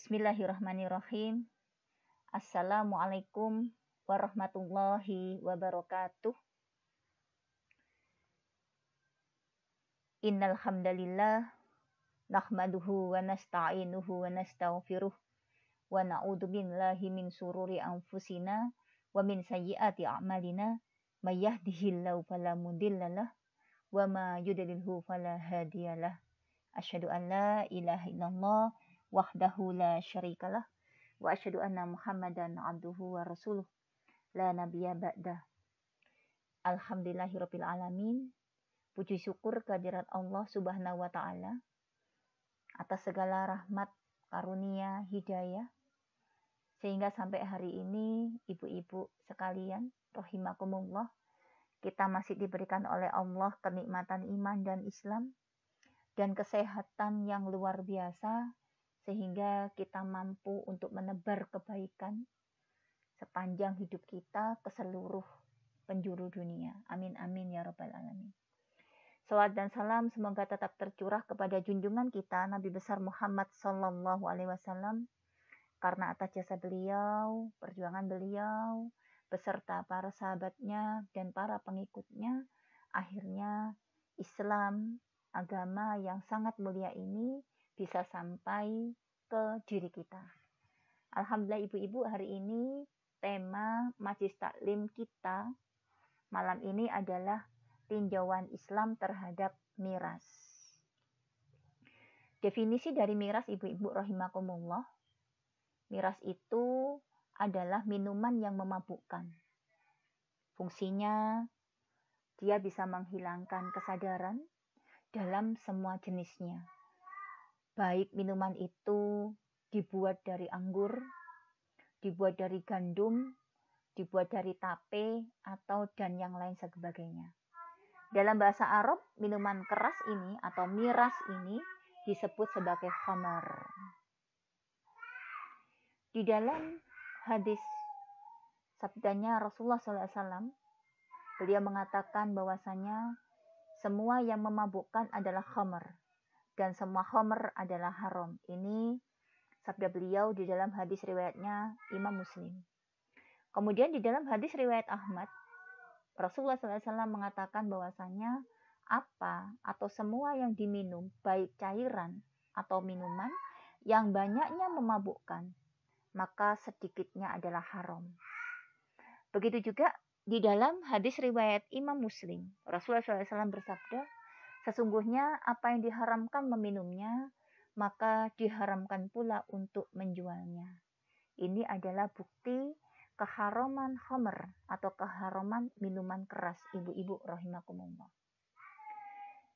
Bismillahirrahmanirrahim. Assalamualaikum warahmatullahi wabarakatuh. Innal hamdalillah nahmaduhu wa nasta'inuhu wa nastaghfiruh wa na'udzu billahi min sururi anfusina wa min sayyiati a'malina may yahdihillahu fala mudhillalah wa ma yudlilhu fala hadiyalah. Asyhadu an la ilaha illallah wahdahu la syarikalah wa asyhadu anna Muhammadan abduhu wa rasuluh la nabiyya ba'dah. Alhamdulillahirabbil alamin. Puji syukur kehadirat Allah Subhanahu wa taala atas segala rahmat, karunia, hidayah sehingga sampai hari ini ibu-ibu sekalian rahimakumullah, kita masih diberikan oleh Allah kenikmatan iman dan Islam dan kesehatan yang luar biasa sehingga kita mampu untuk menebar kebaikan sepanjang hidup kita ke seluruh penjuru dunia. Amin amin ya rabbal alamin. Salawat dan salam semoga tetap tercurah kepada junjungan kita Nabi besar Muhammad sallallahu alaihi wasallam, karena atas jasa beliau, perjuangan beliau beserta para sahabatnya dan para pengikutnya, akhirnya Islam, agama yang sangat mulia ini bisa sampai ke diri kita. Alhamdulillah ibu-ibu, hari ini tema Majlis Taklim kita malam ini adalah tinjauan Islam terhadap miras. Definisi dari miras ibu-ibu rahimakumullah, miras itu adalah minuman yang memabukkan. Fungsinya dia bisa menghilangkan kesadaran dalam semua jenisnya. Baik minuman itu dibuat dari anggur, dibuat dari gandum, dibuat dari tape, atau dan yang lain sebagainya. Dalam bahasa Arab, minuman keras ini atau miras ini disebut sebagai khamar. Di dalam hadis sabdanya Rasulullah SAW, beliau mengatakan bahwasanya semua yang memabukkan adalah khamar dan semua khamar adalah haram. Ini sabda beliau di dalam hadis riwayatnya Imam Muslim. Kemudian di dalam hadis riwayat Ahmad, Rasulullah SAW mengatakan bahwasanya apa atau semua yang diminum, baik cairan atau minuman yang banyaknya memabukkan, maka sedikitnya adalah haram. Begitu juga di dalam hadis riwayat Imam Muslim, Rasulullah SAW bersabda, sesungguhnya apa yang diharamkan meminumnya, maka diharamkan pula untuk menjualnya. Ini adalah bukti keharaman khamr atau keharaman minuman keras, ibu-ibu rahimakumullah.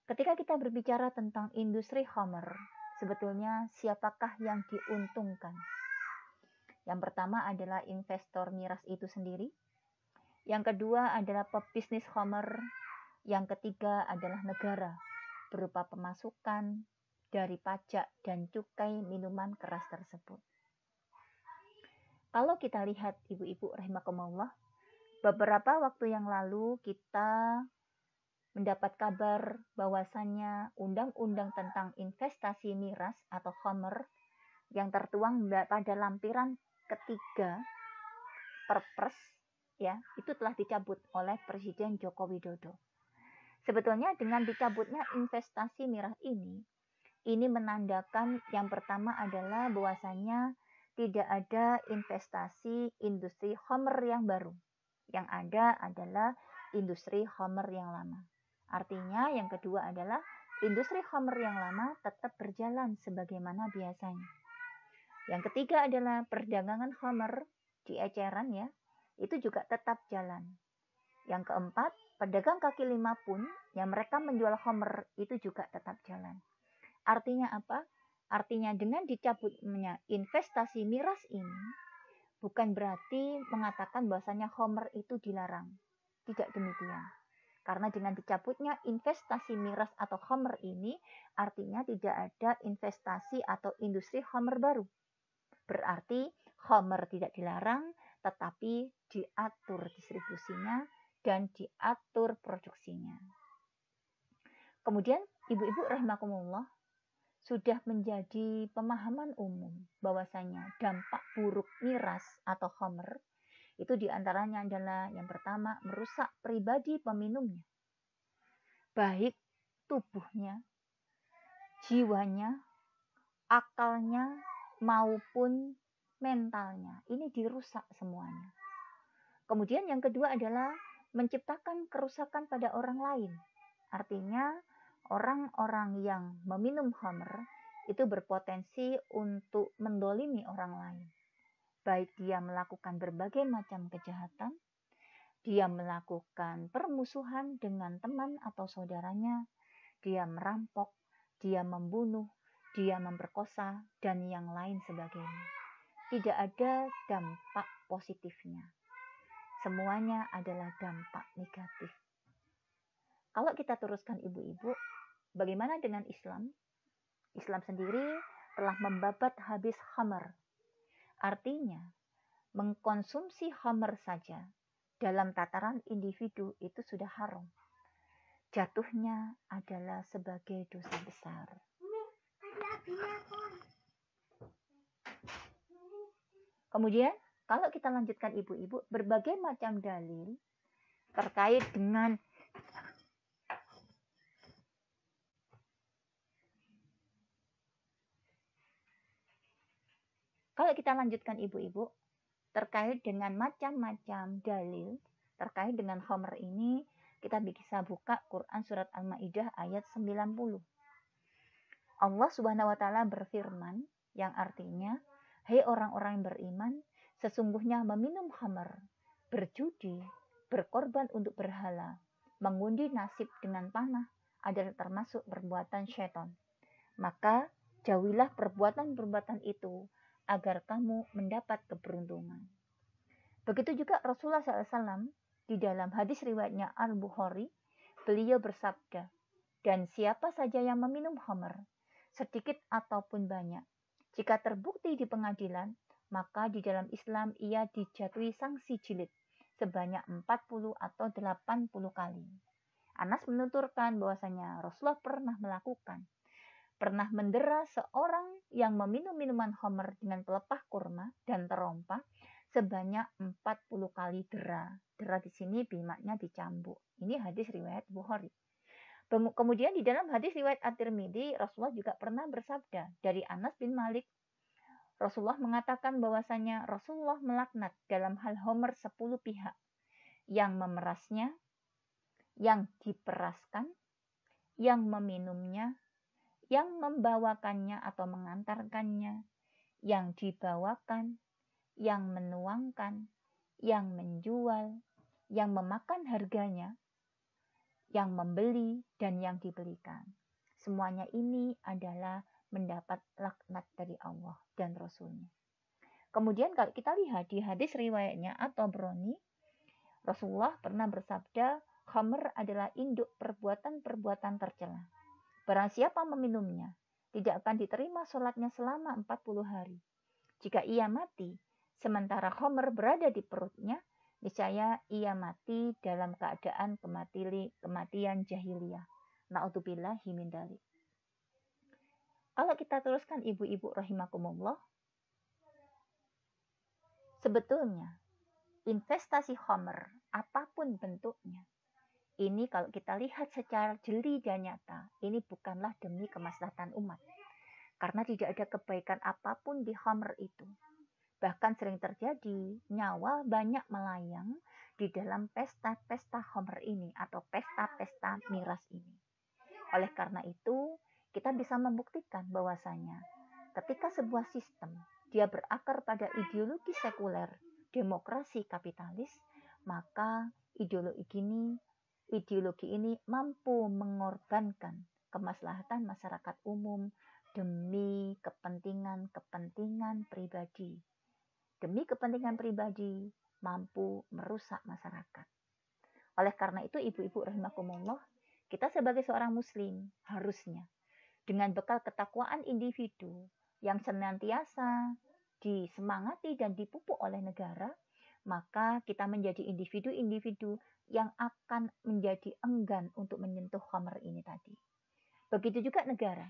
Ketika kita berbicara tentang industri khamr, sebetulnya siapakah yang diuntungkan? Yang pertama adalah investor miras itu sendiri. Yang kedua adalah pebisnis khamr. Yang ketiga adalah negara berupa pemasukan dari pajak dan cukai minuman keras tersebut. Kalau kita lihat ibu-ibu rahimakumullah, beberapa waktu yang lalu kita mendapat kabar bahwasannya undang-undang tentang investasi miras atau khamr yang tertuang pada lampiran ketiga Perpres ya, itu telah dicabut oleh Presiden Joko Widodo. Sebetulnya dengan dicabutnya investasi miras ini menandakan yang pertama adalah bahwasanya tidak ada investasi industri khamr yang baru. Yang ada adalah industri khamr yang lama. Artinya yang kedua adalah industri khamr yang lama tetap berjalan sebagaimana biasanya. Yang ketiga adalah perdagangan khamr di eceran ya, itu juga tetap jalan. Yang keempat, pedagang kaki lima pun yang mereka menjual khamr itu juga tetap jalan. Artinya apa? Artinya dengan dicabutnya investasi miras ini bukan berarti mengatakan bahwasanya khamr itu dilarang. Tidak demikian. Karena dengan dicabutnya investasi miras atau khamr ini artinya tidak ada investasi atau industri khamr baru. Berarti khamr tidak dilarang, tetapi diatur distribusinya dan diatur produksinya. Kemudian ibu-ibu rahimakumullah, sudah menjadi pemahaman umum bahwasanya dampak buruk miras atau khamr itu diantaranya adalah yang pertama merusak pribadi peminumnya, baik tubuhnya, jiwanya, akalnya, maupun mentalnya. Ini dirusak semuanya. Kemudian yang kedua adalah menciptakan kerusakan pada orang lain. Artinya orang-orang yang meminum khamr itu berpotensi untuk mendolimi orang lain. Baik dia melakukan berbagai macam kejahatan, dia melakukan permusuhan dengan teman atau saudaranya, dia merampok, dia membunuh, dia memperkosa, dan yang lain sebagainya. Tidak ada dampak positifnya. Semuanya adalah dampak negatif. Kalau kita teruskan ibu-ibu, bagaimana dengan Islam? Islam sendiri telah membabat habis khamr. Artinya, mengkonsumsi khamr saja dalam tataran individu itu sudah haram. Jatuhnya adalah sebagai dosa besar. Kemudian, kalau kita lanjutkan ibu-ibu, berbagai macam dalil terkait dengan terkait dengan macam-macam dalil terkait dengan khamr ini, kita bisa buka Quran surat Al-Maidah ayat 90. Allah Subhanahu wa taala berfirman yang artinya, "Hai orang-orang yang beriman, sesungguhnya meminum khamr, berjudi, berkorban untuk berhala, mengundi nasib dengan panah adalah termasuk perbuatan syaitan. Maka jauhilah perbuatan-perbuatan itu agar kamu mendapat keberuntungan." Begitu juga Rasulullah SAW di dalam hadis riwayatnya Al-Bukhari, beliau bersabda, "Dan siapa saja yang meminum khamr, sedikit ataupun banyak, jika terbukti di pengadilan, maka di dalam Islam ia dijatuhi sanksi jilid sebanyak 40 atau 80 kali." Anas menuturkan bahwasanya Rasulullah pernah mendera seorang yang meminum minuman khamr dengan pelepah kurma dan terompa sebanyak 40 kali dera. Dera di sini bimaknya dicambuk. Ini hadis riwayat Bukhari. Kemudian di dalam hadis riwayat At-Tirmidzi, Rasulullah juga pernah bersabda dari Anas bin Malik. Rasulullah mengatakan bahwasanya Rasulullah melaknat dalam hal khamr 10 pihak. Yang memerasnya, yang diperaskan, yang meminumnya, yang membawakannya atau mengantarkannya, yang dibawakan, yang menuangkan, yang menjual, yang memakan harganya, yang membeli, dan yang dibelikan. Semuanya ini adalah mendapat laknat dari Allah dan Rasulnya. Kemudian kalau kita lihat di hadis riwayatnya At-Tabrani, Rasulullah pernah bersabda, khamr adalah induk perbuatan-perbuatan tercela. Barang siapa meminumnya, tidak akan diterima sholatnya selama 40 hari. Jika ia mati, sementara khamr berada di perutnya, niscaya ia mati dalam keadaan kematian jahiliyah. Na'udzubillahi min dzalik. Kalau kita teruskan ibu-ibu rahimakumullah, sebetulnya investasi khamr apapun bentuknya, ini kalau kita lihat secara jeli dan nyata, ini bukanlah demi kemaslahatan umat. Karena tidak ada kebaikan apapun di khamr itu. Bahkan sering terjadi nyawa banyak melayang di dalam pesta-pesta khamr ini atau pesta-pesta miras ini. Oleh karena itu, kita bisa membuktikan bahwasanya ketika sebuah sistem dia berakar pada ideologi sekuler, demokrasi kapitalis, maka ideologi ini mampu mengorbankan kemaslahatan masyarakat umum demi kepentingan pribadi. Demi kepentingan pribadi mampu merusak masyarakat. Oleh karena itu ibu-ibu rahimakumullah, kita sebagai seorang muslim harusnya dengan bekal ketakwaan individu yang senantiasa disemangati dan dipupuk oleh negara, maka kita menjadi individu-individu yang akan menjadi enggan untuk menyentuh khamr ini tadi. Begitu juga negara.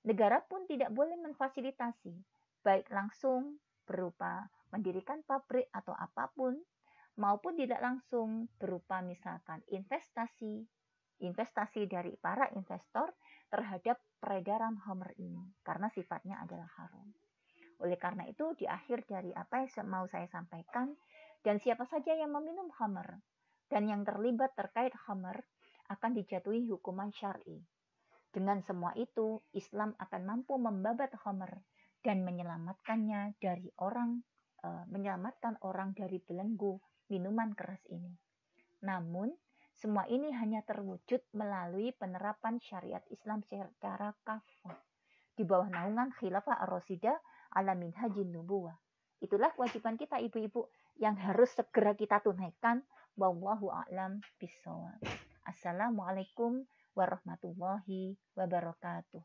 Negara pun tidak boleh memfasilitasi, baik langsung berupa mendirikan pabrik atau apapun, maupun tidak langsung berupa misalkan investasi dari para investor terhadap peredaran khamr ini, karena sifatnya adalah haram. Oleh karena itu, di akhir dari apa yang mau saya sampaikan, dan siapa saja yang meminum khamr dan yang terlibat terkait khamr akan dijatuhi hukuman syar'i. Dengan semua itu, Islam akan mampu membabat khamr dan menyelamatkannya dari menyelamatkan orang dari belenggu minuman keras ini. Namun, semua ini hanya terwujud melalui penerapan syariat Islam secara kafah di bawah naungan Khilafah Ar-Rasyida ala minhajin nubuwah. Itulah kewajiban kita ibu-ibu yang harus segera kita tunaikan. Wallahu a'lam bishawab. Assalamualaikum warahmatullahi wabarakatuh.